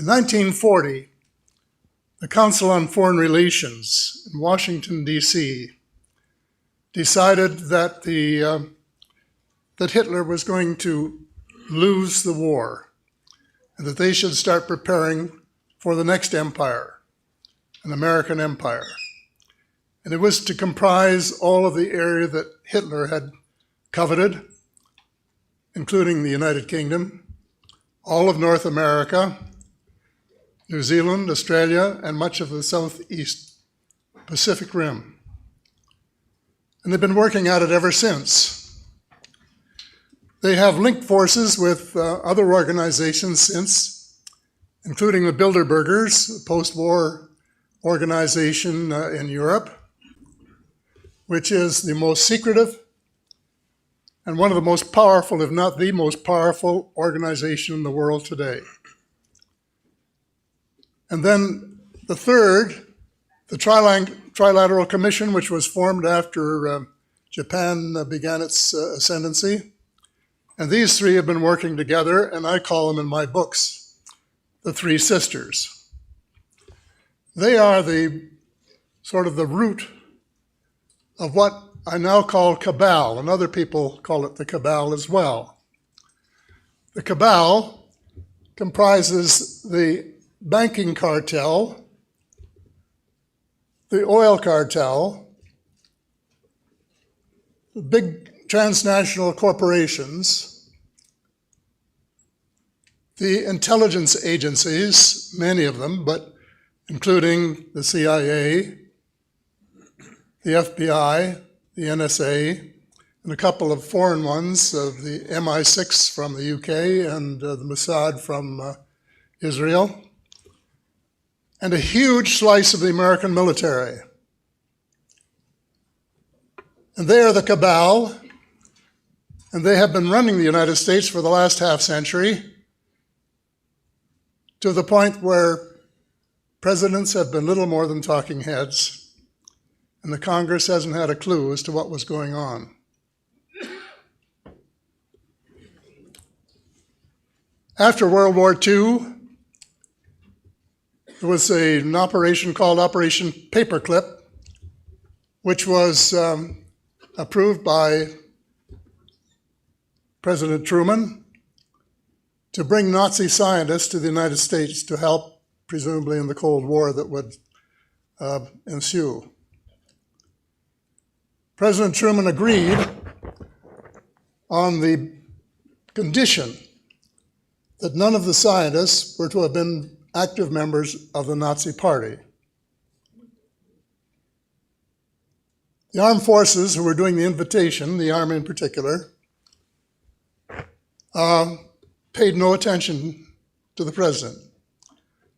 1940, the Council on Foreign Relations in Washington, D.C. decided that that Hitler was going to lose the war and that they should start preparing for the next empire, an American empire. And it was to comprise all of the area that Hitler had coveted, including the United Kingdom, all of North America, New Zealand, Australia, and much of the Southeast Pacific Rim. And they've been working at it ever since. They have linked forces with other organizations since, including the Bilderbergers, a post-war organization in Europe, which is the most secretive and one of the most powerful, if not the most powerful organization in the world today. And then the third, the Trilateral Commission, which was formed after Japan began its ascendancy. And these three have been working together, and I call them in my books the Three Sisters. They are the sort of the root of what I now call cabal, and other people call it the cabal as well. The cabal comprises the banking cartel, the oil cartel, the big transnational corporations, the intelligence agencies, many of them, but including the CIA, the FBI, the NSA, and a couple of foreign ones, the MI6 from the UK and the Mossad from Israel, and a huge slice of the American military. And they are the cabal, and they have been running the United States for the last half century to the point where presidents have been little more than talking heads, and the Congress hasn't had a clue as to what was going on. After World War II, there was an operation called Operation Paperclip, which was approved by President Truman to bring Nazi scientists to the United States to help, presumably in the Cold War that would ensue. President Truman agreed on the condition that none of the scientists were to have been active members of the Nazi Party. The armed forces who were doing the invitation, the Army in particular, paid no attention to the president.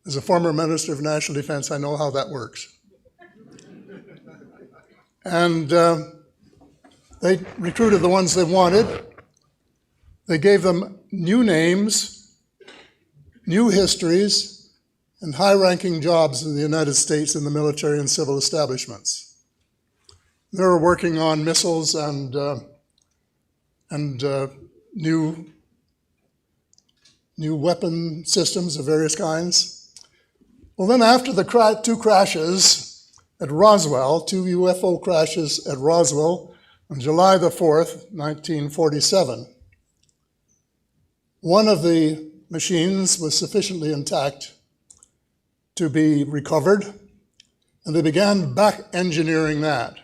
As a former Minister of National Defense, I know how that works. And they recruited the ones they wanted. They gave them new names, new histories, and high-ranking jobs in the United States in the military and civil establishments. They were working on missiles and new weapon systems of various kinds. Well, then after the two crashes at Roswell, two UFO crashes at Roswell on July the 4th, 1947, one of the machines was sufficiently intact to be recovered, and they began back engineering that.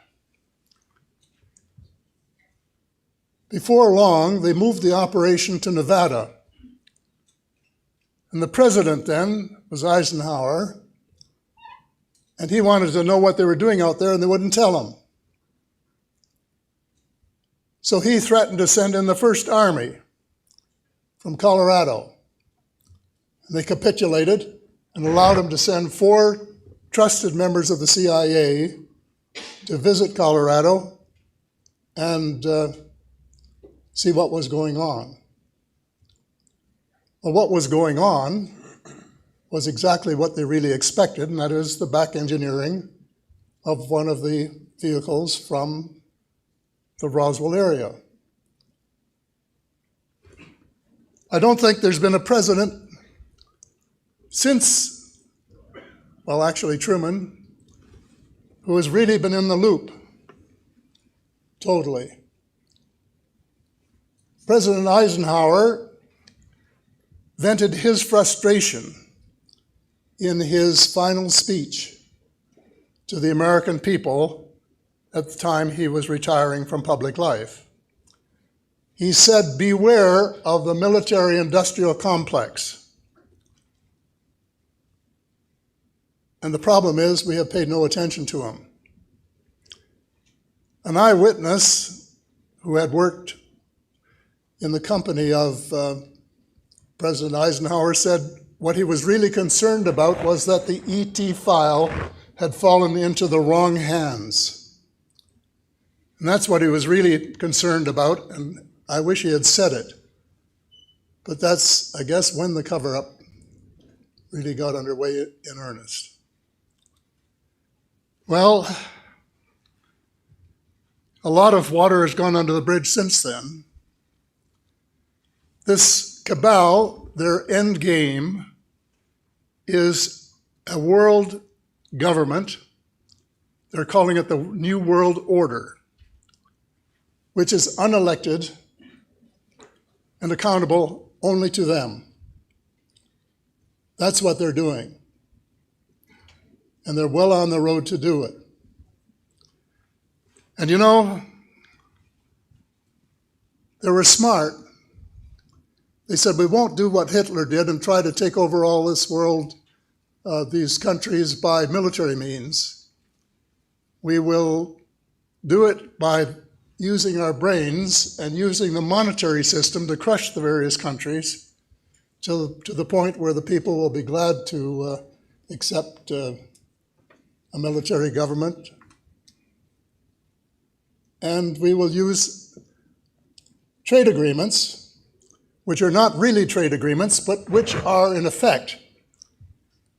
Before long, they moved the operation to Nevada. And the president then was Eisenhower, and he wanted to know what they were doing out there, and they wouldn't tell him. So he threatened to send in the First Army from Colorado. And they capitulated and allowed him to send 4 trusted members of the CIA to visit Colorado and see what was going on. Well, what was going on was exactly what they really expected, and that is the back engineering of one of the vehicles from the Roswell area. I don't think there's been a president since, well, actually Truman, who has really been in the loop, totally. President Eisenhower vented his frustration in his final speech to the American people at the time he was retiring from public life. He said, "Beware of the military-industrial complex." And the problem is we have paid no attention to him. An eyewitness who had worked in the company of President Eisenhower said what he was really concerned about was that the ET file had fallen into the wrong hands. And that's what he was really concerned about, and I wish he had said it. But that's, I guess, when the cover-up really got underway in earnest. Well, a lot of water has gone under the bridge since then. This cabal, their end game, is a world government. They're calling it the New World Order, which is unelected and accountable only to them. That's what they're doing. And they're well on the road to do it. And you know, they were smart. They said, we won't do what Hitler did and try to take over all this world, these countries, by military means. We will do it by using our brains and using the monetary system to crush the various countries to the point where the people will be glad to accept a military government. And we will use trade agreements, which are not really trade agreements, but which are, in effect,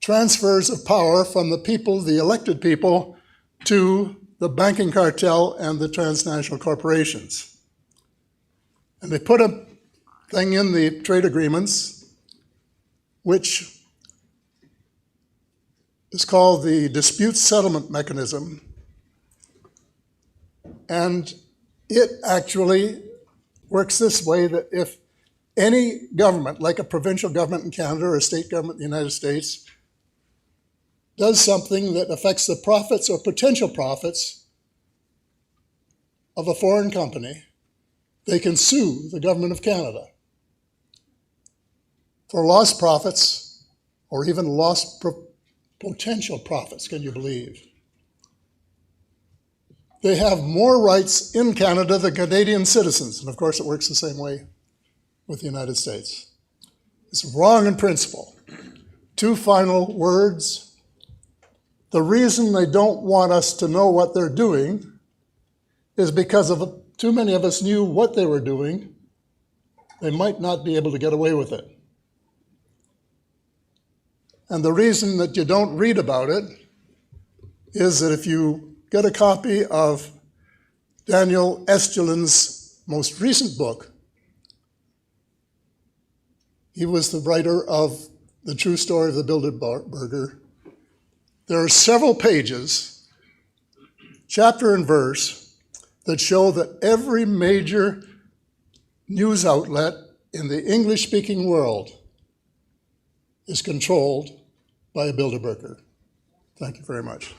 transfers of power from the people, the elected people, to the banking cartel and the transnational corporations. And they put a thing in the trade agreements, which is called the dispute settlement mechanism. And it actually works this way, that if any government, like a provincial government in Canada or a state government in the United States, does something that affects the profits or potential profits of a foreign company, they can sue the government of Canada for lost profits or even lost potential profits, can you believe? They have more rights in Canada than Canadian citizens, and of course it works the same way with the United States. It's wrong in principle. Two final words. The reason they don't want us to know what they're doing is because of too many of us knew what they were doing. They might not be able to get away with it. And the reason that you don't read about it is that if you get a copy of Daniel Estulin's most recent book, he was the writer of The True Story of the Bilderberger. There are several pages, chapter and verse, that show that every major news outlet in the English-speaking world is controlled by a Bilderberger. Thank you very much.